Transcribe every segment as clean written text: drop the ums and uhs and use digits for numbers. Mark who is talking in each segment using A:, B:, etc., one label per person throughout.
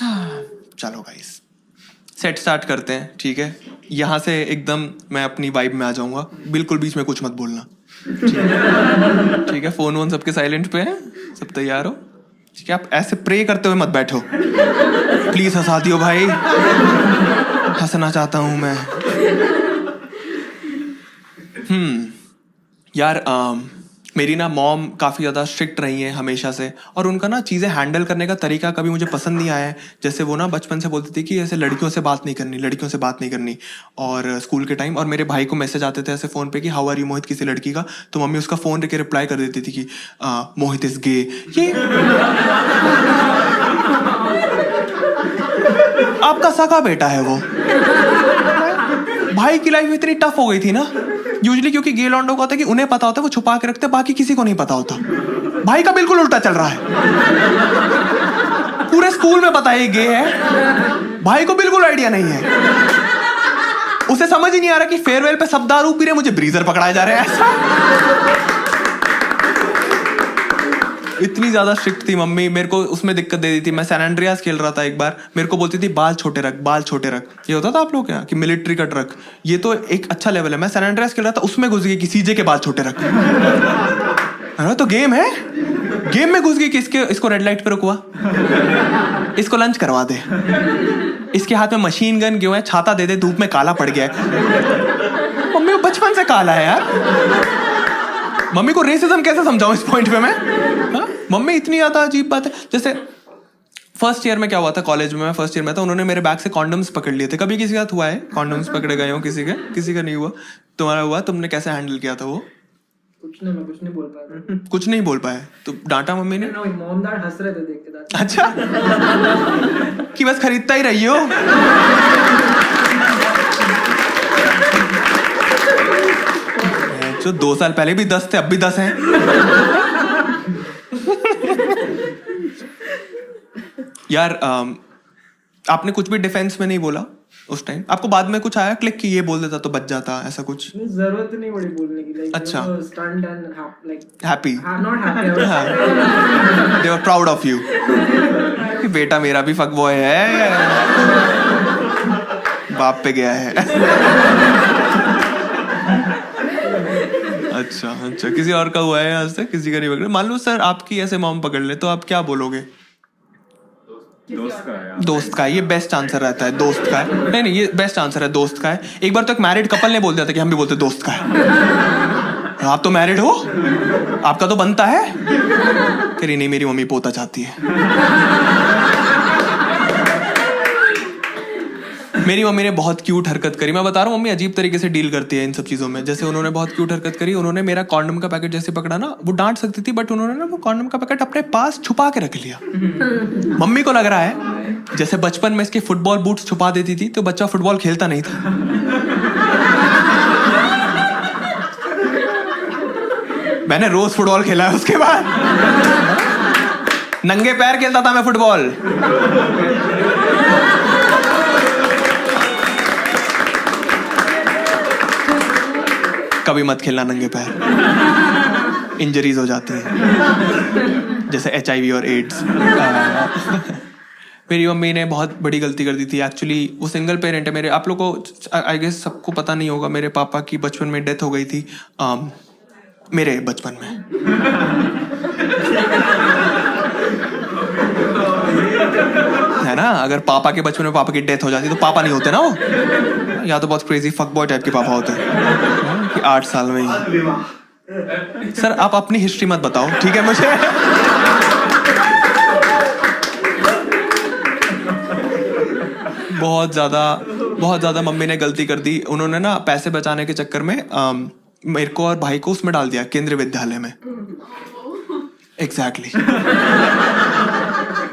A: चलो guys, set start करते हैं, ठीक है। यहाँ से एकदम मैं अपनी वाइब में आ जाऊंगा, बिल्कुल बीच में कुछ मत बोलना, ठीक है। फोन वोन सबके साइलेंट पे है, सब तैयार हो, ठीक है। आप ऐसे प्रे करते हुए मत बैठो, प्लीज हंसा दियो भाई, हंसना चाहता हूं मैं। यार मेरी ना मॉम काफ़ी ज़्यादा स्ट्रिक्ट रही हैं हमेशा से, और उनका ना चीज़ें हैंडल करने का तरीका कभी मुझे पसंद नहीं आया है। जैसे वो ना बचपन से बोलती थी कि ऐसे लड़कियों से बात नहीं करनी, लड़कियों से बात नहीं करनी। और स्कूल के टाइम और मेरे भाई को मैसेज आते थे ऐसे फ़ोन पे कि हाउ आर यू मोहित, किसी लड़की का, तो मम्मी उसका फ़ोन लेके रिप्लाई कर देती थी कि मोहित इज़ गे। ये आपका सगा बेटा है वो। भाई की लाइफ इतनी टफ हो गई थी ना, यूजुअली क्योंकि गे लॉन्डो का होता है कि उन्हें पता होता है, वो छुपा के रखते, बाकी किसी को नहीं पता होता। भाई का बिल्कुल उल्टा चल रहा है, पूरे स्कूल में पता है ये गे है, भाई को बिल्कुल आइडिया नहीं है। उसे समझ ही नहीं आ रहा कि फेयरवेल पे सब दारू पी रहे, मुझे ब्रीजर पकड़ाए जा रहे हैं ऐसा। इतनी ज्यादा स्ट्रिक्ट थी मम्मी, मेरे को उसमें दिक्कत दे दी थी। मैं सैन एंड्रियास खेल रहा था एक बार, मेरे को बोलती थी बाल छोटे रख, बाल छोटे रख। ये होता था आप लोग क्या कि मिलिट्री कट रख, ये तो एक अच्छा लेवल है। मैं सैन एंड्रियास खेल रहा था, उसमें घुस गई कि सीजे के बाल छोटे रख। अरे तो गेम है, गेम में घुस गई कि इसको रेड लाइट पे रुकवा, इसको लंच करवा दे, इसके हाथ में मशीन गन क्यों है, छाता दे दे, धूप में काला पड़ गया है। मम्मी वो बचपन से काला है यार, मम्मी को रेसिज्म कैसे समझाऊं इस पॉइंट पे मैं, हा? मम्मी इतनी ज्यादा अजीब बात है। जैसे फर्स्ट ईयर में क्या हुआ था, कॉलेज में मैं फर्स्ट ईयर में था, उन्होंने मेरे बैग से कॉन्डम्स पकड़ लिए थे। कभी किसी के साथ हुआ है कॉन्डम्स पकड़े गए हो किसी का नहीं हुआ? तुम्हारा हुआ? तुमने कैसे हैंडल किया था वो?
B: मैं कुछ नहीं बोल पाया।
A: कुछ नहीं बोल पाए तो डांटा मम्मी ने?
B: मॉम डैड हंस रहे थे देख के।
A: अच्छा कि बस खरीदता ही रही हो। जो 2 साल पहले भी 10 थे, अब भी 10 हैं। यार आपने कुछ भी डिफेंस में नहीं बोला उस टाइम? आपको बाद में कुछ आया क्लिक कि ये बोल देता तो बच जाता, ऐसा कुछ?
B: जरूरत नहीं पड़ी बोलने की। लाइक
A: अच्छा,
B: stunt and like
A: happy,
B: not happy,
A: they were proud of you कि बेटा मेरा भी फक बॉय है, बाप पे गया है। अच्छा, किसी और का हुआ है आज तक? किसी का नहीं पकड़े? मान लो सर आपकी ऐसे मॉम पकड़ ले तो आप क्या बोलोगे? दोस्त का है, ये बेस्ट आंसर रहता है, दोस्त का है। नहीं, ये बेस्ट आंसर है, दोस्त का है। एक बार तो एक मैरिड कपल ने बोल दिया था कि हम भी बोलते दोस्त का है। आप तो मैरिड हो, आपका तो बनता है। कह रही नहीं, मेरी मम्मी पोता चाहती है। मेरी मम्मी ने बहुत क्यूट हरकत करी, मैं बता रहा हूँ, मम्मी अजीब तरीके से डील करती है इन सब चीज़ों में। जैसे उन्होंने बहुत क्यूट हरकत करी, उन्होंने मेरा कॉन्डम का पैकेट जैसे पकड़ा ना, वो डांट सकती थी बट उन्होंने ना वो कॉन्डम का पैकेट अपने पास छुपा के रख लिया। मम्मी को लग रहा है जैसे बचपन में इसके फुटबॉल बूट्स छुपा देती थी तो बच्चा फुटबॉल खेलता नहीं था। मैंने रोज फुटबॉल खेला है उसके बाद, नंगे पैर खेलता था मैं फुटबॉल। कभी मत खेलना नंगे पैर, इंजरीज हो जाती हैं जैसे HIV और एड्स। मेरी मम्मी ने बहुत बड़ी गलती कर दी थी एक्चुअली। वो सिंगल पेरेंट है मेरे, आप लोग को आई गेस सबको पता नहीं होगा, मेरे पापा की बचपन में डेथ हो गई थी। मेरे बचपन में है ना, अगर पापा के बचपन में पापा की डेथ हो जाती तो पापा नहीं होते ना वो, या तो बहुत क्रेजी फक बॉय टाइप के पापा होते कि 8 साल में ही। सर आप अपनी हिस्ट्री मत बताओ, ठीक है मुझे। बहुत ज्यादा मम्मी ने गलती कर दी। उन्होंने ना पैसे बचाने के चक्कर में मेरे को और भाई को उसमें डाल दिया, केंद्रीय विद्यालय में। एग्जैक्टली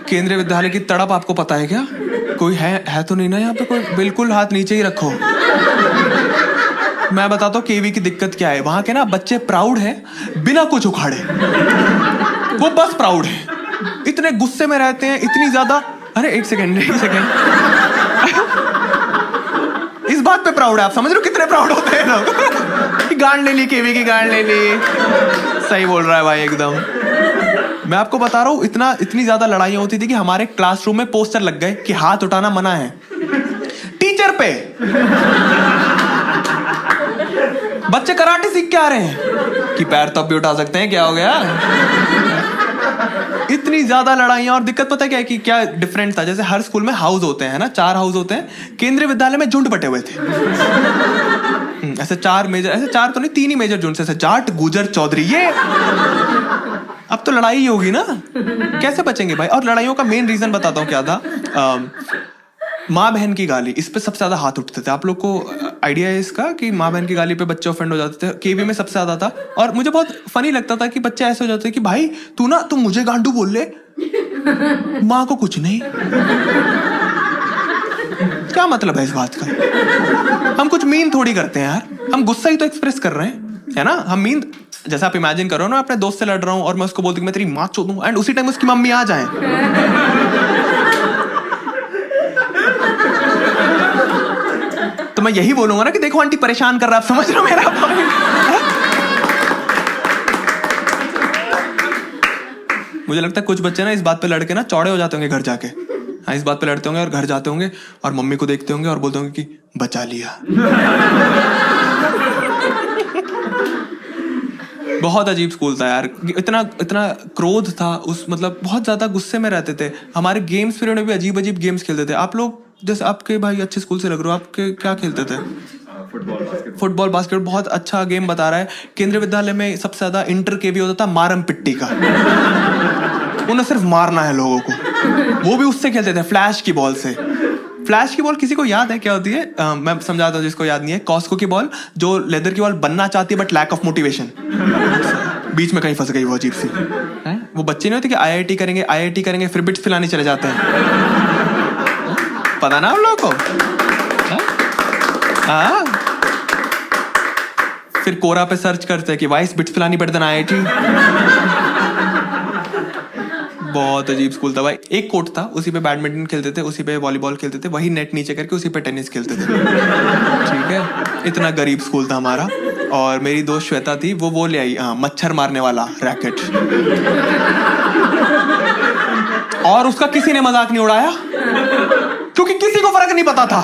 A: केंद्रीय विद्यालय की तड़प आपको पता है क्या? कोई है तो नहीं ना यहाँ पे कोई? बिल्कुल हाथ नीचे ही रखो। मैं बताता हूँ केवी की दिक्कत क्या है। वहां के ना बच्चे प्राउड है बिना कुछ उखाड़े, वो बस प्राउड है, इतने गुस्से में रहते हैं, इतनी ज्यादा। अरे एक सेकेंड इस बात पे प्राउड है, आप समझ रहे हो कितने प्राउड होते हैं लोग। गांड ले ली, केवी की गांड ले ली। सही बोल रहा है भाई एकदम। मैं आपको बता रहा हूँ, इतनी ज्यादा लड़ाइयाँ होती थी कि हमारे क्लासरूम में पोस्टर लग गए कि हाथ उठाना मना है टीचर पे। बच्चे कराटे सीख के आ रहे हैं कि पैर तो अब भी उठा सकते हैं, क्या हो गया। इतनी ज्यादा लड़ाइयाँ। और दिक्कत पता क्या है कि क्या डिफरेंट था, जैसे हर स्कूल में हाउस होते हैं ना, 4 हाउस होते हैं। केंद्रीय विद्यालय में झुंड बटे हुए थे। ऐसे 4 मेजर, ऐसे 4 तो नहीं 3 ही मेजर झुंड, से जाट गुजर चौधरी। ये अब तो लड़ाई ही होगी ना, कैसे बचेंगे भाई। और लड़ाइयों का मेन रीजन बताता हूँ क्या था। माँ बहन की गाली, इस पे सबसे ज्यादा हाथ उठते थे। आप लोग को आइडिया है इसका कि माँ बहन की गाली पे बच्चे ऑफेंड हो जाते थे। केवी में सबसे ज्यादा था। और मुझे बहुत फनी लगता था कि बच्चे ऐसे हो जाते कि भाई तू मुझे गांडू बोल ले, माँ को कुछ नहीं। क्या मतलब है इस बात का। हम कुछ मीन थोड़ी करते हैं यार, हम गुस्सा ही तो एक्सप्रेस कर रहे हैं, है ना। हम मीन, जैसे आप इमेजिन करो ना, अपने दोस्त से लड़ रहा हूँ और मैं उसको बोलती हूँ मैं तेरी माँ चोद दूं, एंड उसी टाइम उसकी मम्मी आ जाए। तो मैं यही बोलूंगा ना कि देखो आंटी परेशान कर रहा है, आप समझ रहे हो मेरा पॉइंट। मुझे लगता है कुछ बच्चे ना इस बात पे लड़के ना चौड़े हो जाते होंगे घर जाके। हाँ, इस बात पे लड़ते होंगे और घर जाते होंगे और मम्मी को देखते होंगे और बोलते होंगे कि बचा लिया। बहुत अजीब स्कूल था यार। इतना क्रोध था उस, मतलब बहुत ज्यादा गुस्से में रहते थे। हमारे गेम्स पीरियड में भी अजीब अजीब गेम्स खेलते थे। आप लोग, जैसे आपके भाई अच्छे स्कूल से लग रहे हो, आपके क्या खेलते थे। फुटबॉल बास्केटबॉल बहुत अच्छा गेम बता रहा है। केंद्रीय विद्यालय में सबसे ज्यादा इंटर के भी होता था मारम पिट्टी का। उन्हें सिर्फ मारना है लोगों को, वो भी उससे खेलते थे, फ्लैश की बॉल से। फ्लैश की बॉल किसी को याद है क्या होती है? मैं समझाता हूँ जिसको याद नहीं है। कॉस्को की बॉल, जो लेदर की बॉल बनना चाहती है बट लैक ऑफ मोटिवेशन, बीच में कहीं फंस गई वो अजीब सी है। वो बच्चे नहीं होते कि आईआईटी करेंगे फिर बिट्स पिलाने चले जाते हैं। पता ना आप लोगों को। हाँ, फिर कोरा पे सर्च करते हैं कि vice bits Pilani better than IIT. बहुत अजीब स्कूल था भाई। एक कोर्ट था, उसी पे बैडमिंटन खेलते थे, उसी पे वॉलीबॉल खेलते थे, वही नेट नीचे करके उसी पे टेनिस खेलते थे। ठीक है, इतना गरीब स्कूल था हमारा। और मेरी दोस्त श्वेता थी, वो ले आई मच्छर मारने वाला रैकेट, और उसका किसी ने मजाक नहीं उड़ाया क्योंकि किसी को फर्क नहीं पता था।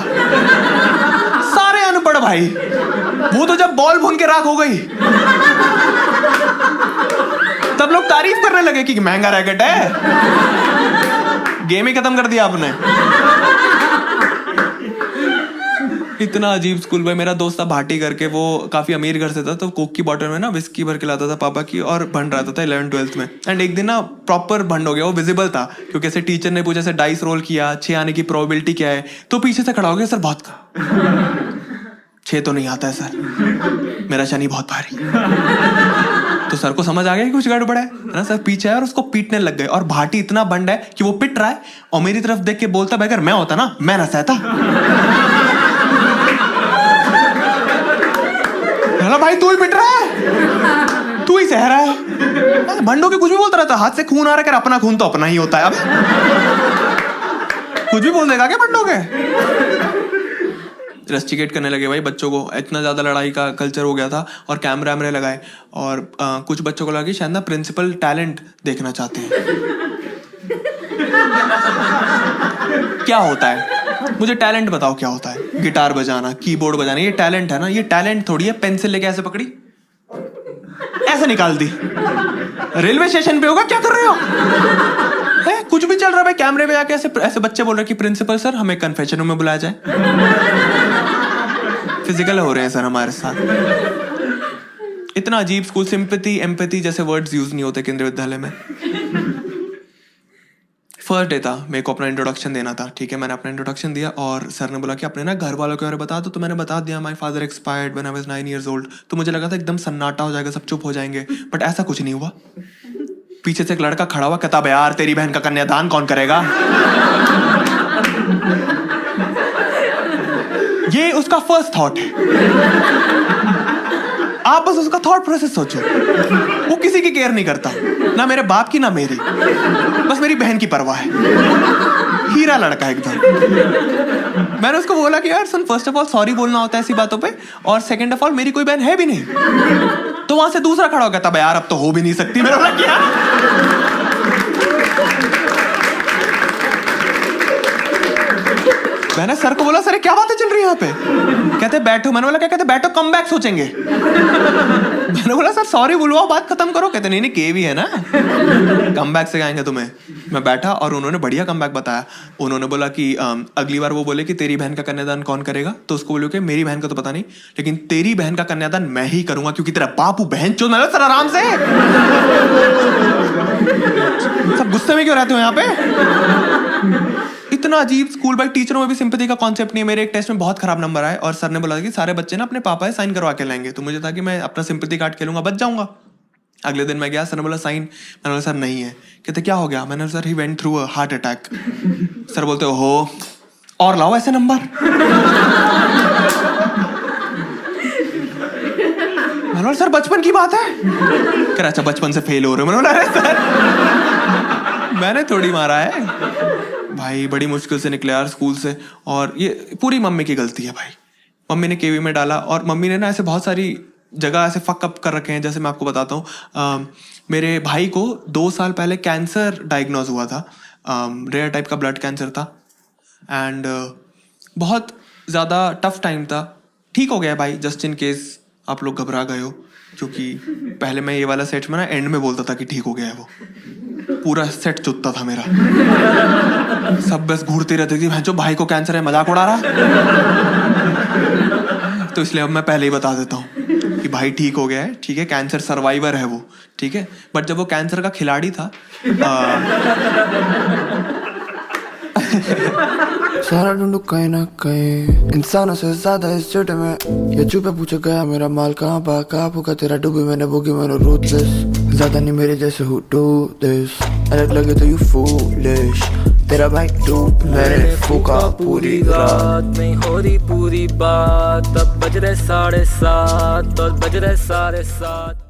A: सारे अनपढ़ भाई। वो तो जब बॉल भून के राख हो गई तब लोग तारीफ करने लगे कि महंगा रैकेट है। गेम ही खत्म कर दिया आपने। इतना अजीब स्कूल भाई। मेरा दोस्त था भाटी करके, वो काफी अमीर घर से था, तो कोक की बॉटल में ना विस्की भर के लाता था पापा की, और भंड रहा था 11th-12th में। एंड एक दिन ना प्रॉपर भंड हो गया, वो विजिबल था क्योंकि ऐसे टीचर ने पूछा, ऐसे डाइस रोल किया, 6 आने की प्रोबेबिलिटी क्या है, तो पीछे से खड़ा हो गया, सर बहुत का 6 तो नहीं आता है सर, मेरा शनि बहुत भारी। तो सर को समझ आ गया कि कुछ गड़बड़ है ना। सर पीछे है और उसको पीटने लग गए। और भाटी इतना बंड है कि वो पिट रहा है और मेरी तरफ देख के बोलता, अगर मैं होता ना मैं ना सहता। भाई तू ही पिट रहा है, तू ही सह रहा है। भंडों के कुछ भी बोलता रहता, हाथ से खून आ रहा है, अपना खून तो अपना ही होता है। अब कुछ भी बोल देगा क्या भंडों के। रस्टिकेट करने लगे भाई बच्चों को। इतना ज्यादा लड़ाई का कल्चर हो गया था और कैमरे लगाए। और कुछ बच्चों को लगा कि शायद ना प्रिंसिपल टैलेंट देखना चाहते हैं। क्या होता है, मुझे टैलेंट बताओ क्या होता है। गिटार बजाना, कीबोर्ड बजाना, ये टैलेंट है ना। ये टैलेंट थोड़ी है पेंसिल लेके ऐसे पकड़ी ऐसे निकाल दी। रेलवे स्टेशन पे होगा, क्या कर रहे हो। है, कुछ भी चल रहा है भाई। कैमरे में आके ऐसे बच्चे बोल रहे कि प्रिंसिपल सर हमें कन्फेशन रूम में बुलाया जाए। फिजिकल हो रहे हैं सर हमारे साथ। इतना अजीब स्कूल। सिंपैथी, एम्पैथी जैसे वर्ड्स यूज नहीं होते केंद्रीय विद्यालय में। फर्स्ट डे था, मेरे को अपना इंट्रोडक्शन देना था। ठीक है, मैंने अपना इंट्रोडक्शन दिया और सर ने बोला कि अपने ना घर वालों के बारे में बता दो। तो मैंने बता दिया, my father expired when I was 9 years old। तो मुझे लगा था एकदम सन्नाटा हो जाएगा, सब चुप हो जाएंगे, बट ऐसा कुछ नहीं हुआ। पीछे से एक लड़का खड़ा हुआ, कहता यार तेरी बहन का कन्यादान कौन करेगा। ये उसका फर्स्ट थॉट है। आप बस उसका थॉट प्रोसेस सोचो। वो किसी की केयर नहीं करता, ना मेरे बाप की ना मेरी, बस मेरी बहन की परवाह है। हीरा लड़का एकदम। मैंने उसको बोला कि यार सुन, फर्स्ट ऑफ ऑल सॉरी बोलना होता है ऐसी बातों पे, और सेकंड ऑफ ऑल मेरी कोई बहन है भी नहीं। तो वहां से दूसरा खड़ा हो गया था, यार अब तो हो भी नहीं सकती। मैंने बोला क्या। मैंने सर को बोला सर ये क्या बातें चल रही है यहाँ पे? कहते बैठो। मैंने बोला क्या? कहते बैठो कम बैक सोचेंगे। मैंने बोला सर सॉरी बुलवाओ बात खत्म करो। कहते नहीं के भी है ना, कम बैक से आएंगे तुम्हें। मैं बैठा और उन्होंने बढ़िया कम बैक बताया। उन्होंने बोला कि अगली बार वो बोले कि तेरी बहन का कन्यादान कौन करेगा, तो उसको बोलो कि मेरी बहन का तो पता नहीं, लेकिन तेरी बहन का कन्यादान मैं ही करूंगा क्योंकि तेरा बापू बहन चोद। मैंने सर आराम से, सब गुस्से में क्यों रहते हो यहाँ पे? इतना अजीब स्कूल। भाई टीचरों में भी सिंपैथी का कॉन्सेप्ट नहीं है। मेरे एक टेस्ट में बहुत खराब नंबर आए और सर ने बोला कि सारे बच्चे ना अपने पापा से साइन करवा के लाएंगे, तो मुझे था कि मैं अपना सिंपैथी कार्ड खेलूंगा बच जाऊंगा। अगले दिन मैं गया, सर ने बोला साइन। मैंने बोला सर नहीं है। कहते क्या हो गया? मैंने sir he went through a heart attack. Sir बोलते हो और लाओ ऐसे नंबर। मैंने बोला सर बचपन की बात है। कह रहा अच्छा बचपन से फेल हो रहे हो। मैंने बोला अरे सर मैंने थोड़ी मारा है। भाई बड़ी मुश्किल से निकले यार स्कूल से, और ये पूरी मम्मी की गलती है भाई। मम्मी ने केवी में डाला और मम्मी ने ना ऐसे बहुत सारी जगह ऐसे फक अप कर रखे हैं। जैसे मैं आपको बताता हूँ, मेरे भाई को 2 साल पहले कैंसर डायग्नोज हुआ था। रेयर टाइप का ब्लड कैंसर था एंड बहुत ज़्यादा टफ टाइम था। ठीक हो गया भाई, जस्ट इन केस आप लोग घबरा गए हो, क्योंकि पहले मैं ये वाला सेट में ना एंड में बोलता था कि ठीक हो गया है, वो पूरा सेट चुतता था मेरा। सब बस घूरती रहती थी जो भाई को कैंसर है, मजाक उड़ा रहा। तो इसलिए अब मैं पहले ही बता देता हूँ कि भाई ठीक हो गया है, ठीक है, कैंसर सर्वाइवर है वो, ठीक है। बट जब वो कैंसर का खिलाड़ी था
C: सारा ढूंढू कहीं ना कहीं, इंसानों से ज्यादा इस चिट में ये चुपे पूछे गया मेरा माल कहाँ पा कहाँ फूका तेरा डूबी मैंने बोगी मैंने रूथलेस ज्यादा नहीं मेरे जैसे who do this अलग लगे तो you foolish तेरा भाई डूब मैंने फूका पूरी रात
D: नहीं हो रही पूरी बात। अब बज रहे 7:30 और बज रहे 7:30।